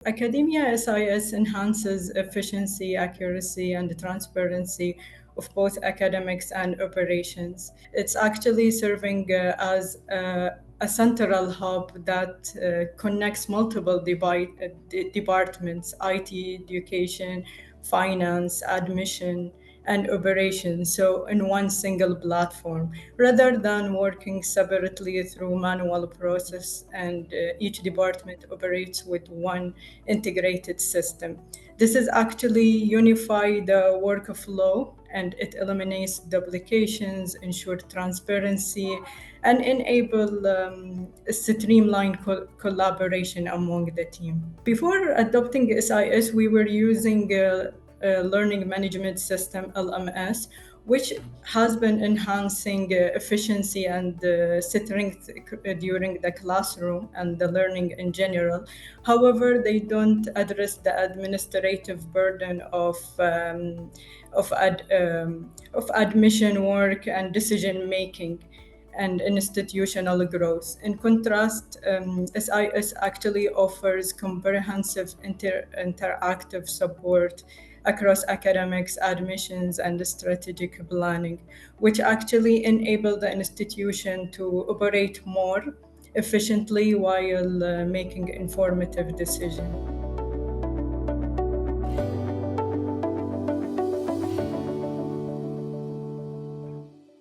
Academia SIS enhances efficiency, accuracy, and transparency of both academics and operations. It's actually serving as a central hub that connects multiple departments: IT, education, finance, admission, and operations, so in one single platform, rather than working separately through manual process, and each department operates with one integrated system. This is actually unify the workflow, and it eliminates duplications, ensure transparency, and enable streamlined collaboration among the team. Before adopting SIS, we were using learning management system LMS, which has been enhancing efficiency and strength during the classroom and the learning in general. However, they don't address the administrative burden of admission work and decision making and institutional growth. In contrast, SIS actually offers comprehensive interactive support across academics, admissions, and strategic planning, which actually enable the institution to operate more efficiently while making informative decisions.